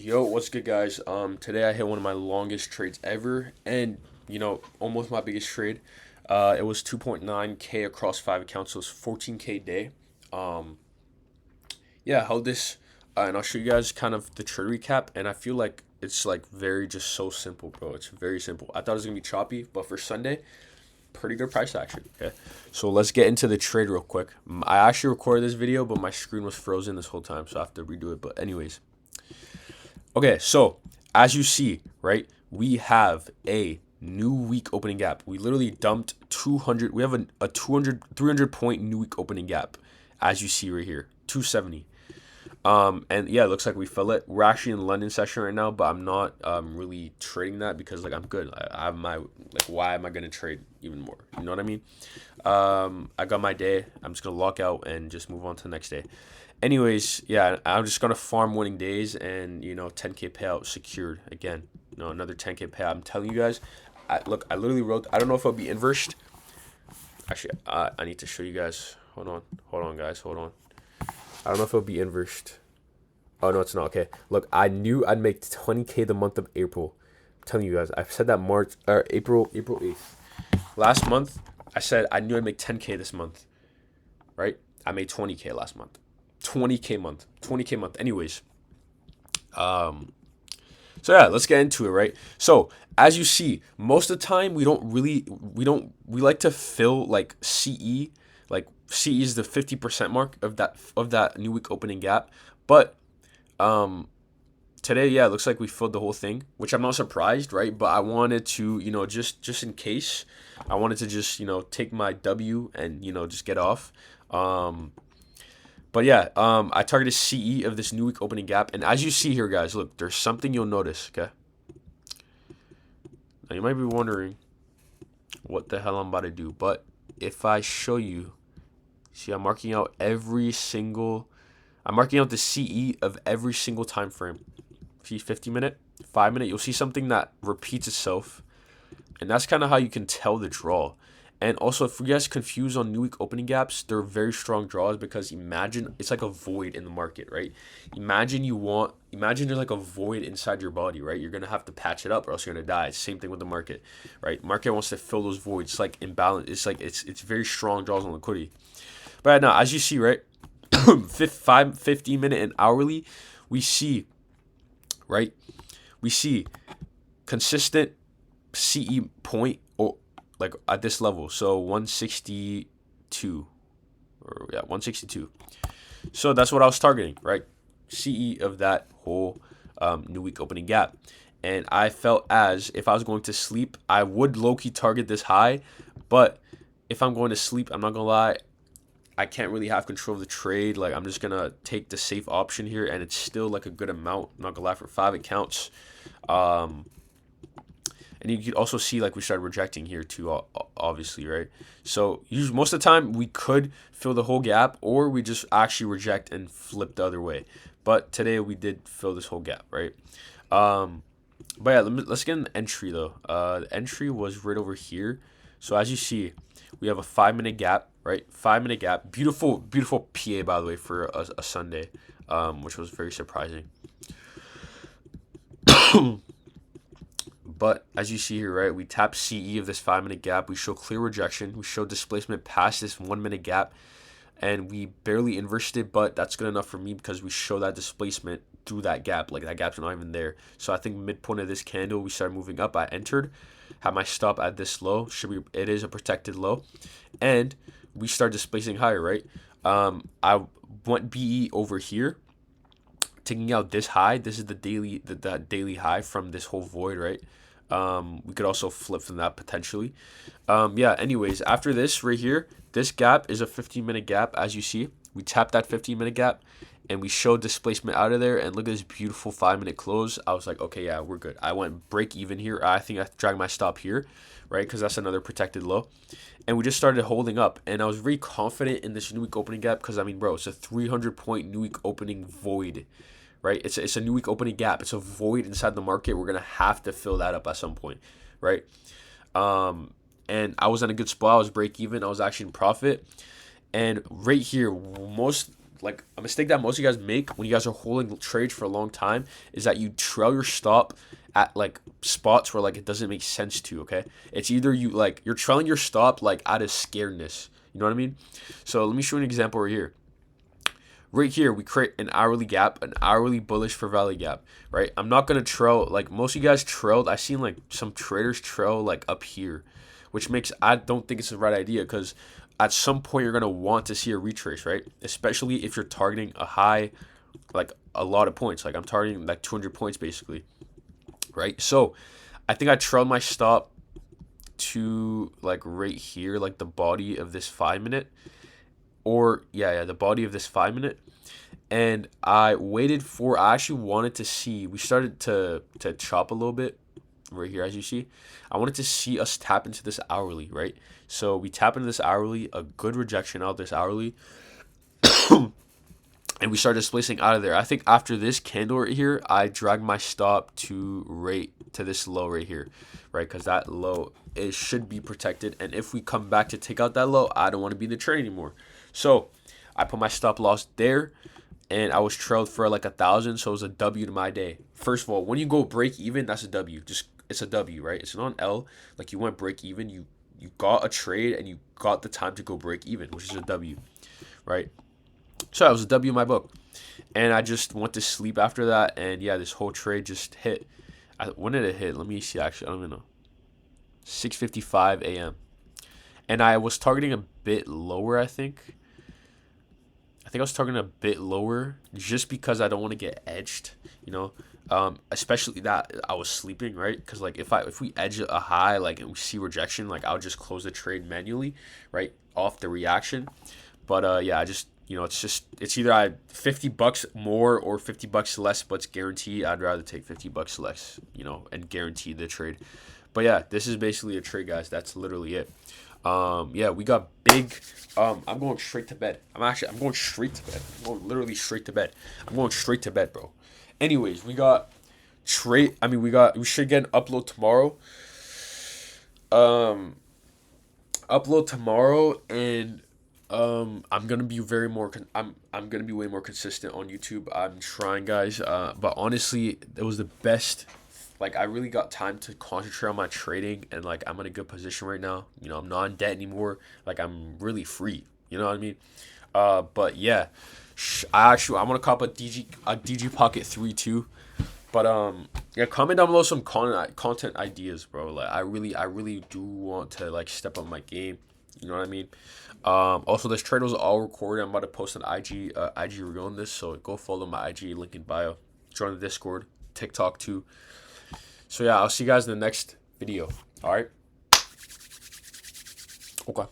Yo, what's good, guys? Today I hit one of my longest trades ever, and almost my biggest trade. It was 2.9K across 5 accounts, so it was 14K day. Um, yeah, held this, and I'll show you guys kind of the trade recap. And I feel like it's like very just so simple, bro. It's very simple. I thought it was gonna be choppy, but for Sunday, pretty good price action. Okay, so let's get into the trade real quick. I actually recorded this video, but my screen was frozen this whole time, so I have to redo it. But anyways. Okay, so as you see, right, we have a new week opening gap. We literally dumped 200. We have a 200, 300 point new week opening gap, as you see right here, 270. And yeah, it looks like we fill it. We're actually in London session right now, but I'm not really trading that because like I'm good. I have my like why am I gonna trade even more? You know what I mean? I got my day. I'm just gonna lock out and just move on to the next day. Anyways, yeah, I'm just gonna farm winning days and 10K payout secured again. Another 10K payout. I'm telling you guys. Look, I literally wrote. I don't know if it'll be inversed. Actually, I need to show you guys. Hold on, guys, hold on. I don't know if it'll be inversed. Oh no, it's not. Okay, look, I knew I'd make 20K the month of April. I'm telling you guys, I've said that March or April 8th. Last month, I said I knew I'd make 10K this month. Right? I made 20K last month. 20K month. 20K month. Anyways. So yeah, let's get into it, right? So as you see, most of the time we like to fill like CE, like CE is the 50% mark of that new week opening gap. But today, yeah, it looks like we filled the whole thing, which I'm not surprised, right? But I wanted to, just in case, I wanted to just, take my W and, just get off. But yeah, I targeted CE of this new week opening gap. And as you see here, guys, look, there's something you'll notice, okay? Now, you might be wondering what the hell I'm about to do. But if I show you, see, I'm marking out the CE of every single time frame. See, 50-minute, 5-minute, you'll see something that repeats itself. And that's kind of how you can tell the draw. And also, if you guys confused on new week opening gaps, they're very strong draws because imagine it's like a void in the market, right? Imagine there's like a void inside your body, right? You're gonna have to patch it up or else you're gonna die. Same thing with the market, right? Market wants to fill those voids. It's like imbalance. It's like it's very strong draws on liquidity. But now, as you see, right, 15-minute and hourly, we see, right? We see consistent CE point or like at this level. So 162 or yeah, 162. So that's what I was targeting, right? CE of that whole new week opening gap. And I felt as if I was going to sleep, I would low-key target this high. But if I'm going to sleep, I'm not going to lie, I can't really have control of the trade. Like, I'm just going to take the safe option here. And it's still like a good amount. I'm not going to lie, for 5 accounts. And you could also see like we started rejecting here too, obviously, right? So usually, most of the time we could fill the whole gap or we just actually reject and flip the other way. But today we did fill this whole gap, right? But yeah, let's get an entry though. The entry was right over here. So as you see, we have a 5-minute gap, right? 5-minute gap. Beautiful, beautiful PA, by the way, for a Sunday, which was very surprising. But as you see here, right, we tap CE of this 5-minute gap. We show clear rejection. We show displacement past this 1-minute gap. And we barely inversed it, but that's good enough for me because we show that displacement through that gap. Like, that gap's not even there. So I think midpoint of this candle, we started moving up. I entered, had my stop at this low. It is a protected low. And we start displacing higher, right? I went BE over here, taking out this high. This is the that daily high from this whole void, right? We could also flip from that potentially. Yeah, anyways, after this right here, this gap is a 15-minute gap. As you see, we tap that 15-minute gap and we show displacement out of there. And look at this beautiful 5-minute close. I was like, okay, yeah, we're good. I went break even here. I think I dragged my stop here, right? Because that's another protected low. And we just started holding up. And I was very confident in this new week opening gap because, I mean, bro, it's a 300-point new week opening void. Right, it's a new week opening gap. It's a void inside the market. We're gonna have to fill that up at some point, right? And I was in a good spot. I was break even. I was actually in profit. And right here, most like a mistake that most of you guys make when you guys are holding trades for a long time is that you trail your stop at like spots where like it doesn't make sense to. Okay, it's either you like you're trailing your stop like out of scaredness. You know what I mean? So let me show you an example right here. Right here, we create an hourly gap, an hourly bullish for value gap, right? I'm not going to trail, like most of you guys trailed. I've seen like some traders trail like up here, which makes, I don't think it's the right idea because at some point you're going to want to see a retrace, right? Especially if you're targeting a high, like a lot of points. Like I'm targeting like 200 points basically, right? So I think I trailed my stop to like right here, like the body of this 5 minute. Or yeah, the body of this 5 minute, and I waited for. I actually wanted to see. We started to chop a little bit right here, as you see. I wanted to see us tap into this hourly, right? So we tap into this hourly, a good rejection out of this hourly, and we started displacing out of there. I think after this candle right here, I dragged my stop to this low right here, right? Because that low, it should be protected, and if we come back to take out that low, I don't want to be in the trade anymore. So I put my stop loss there, and I was trailed for like 1,000, so it was a W to my day. First of all, when you go break even, that's a W. Just it's a W, right? It's not an L. Like you went break even, you got a trade and you got the time to go break even, which is a W, right? So it was a W in my book, and I just went to sleep after that, and yeah, this whole trade just hit. When did it hit? Let me see. Actually, I don't even know. 6:55 a.m. And I was targeting a bit lower, I think. I was targeting a bit lower just because I don't want to get edged, you know, especially that I was sleeping, right? Because like if we edge a high, like and we see rejection, like I'll just close the trade manually, right, off the reaction. But yeah, I just it's either I $50 more or $50 less, but it's guaranteed. I'd rather take $50 less, and guarantee the trade. But yeah, this is basically a trade, guys. That's literally it. Yeah, we got big. I'm going straight to bed. I'm going straight to bed. I'm going literally straight to bed. I'm going straight to bed, bro. Anyways, we got trade. I mean, we should get an upload tomorrow. Upload tomorrow, and I'm gonna be I'm gonna be way more consistent on YouTube. I'm trying, guys. But honestly, it was the best. Like I really got time to concentrate on my trading, and like I'm in a good position right now. I'm not in debt anymore. Like I'm really free. You know what I mean? But yeah, I'm gonna cop a DG Pocket 3 too. But yeah, comment down below some content ideas, bro. Like I really do want to like step up my game. You know what I mean? Also, this trade was all recorded. I'm about to post an IG reel on this, so go follow my IG link in bio. Join the Discord, TikTok too. So yeah, I'll see you guys in the next video. All right. Okay.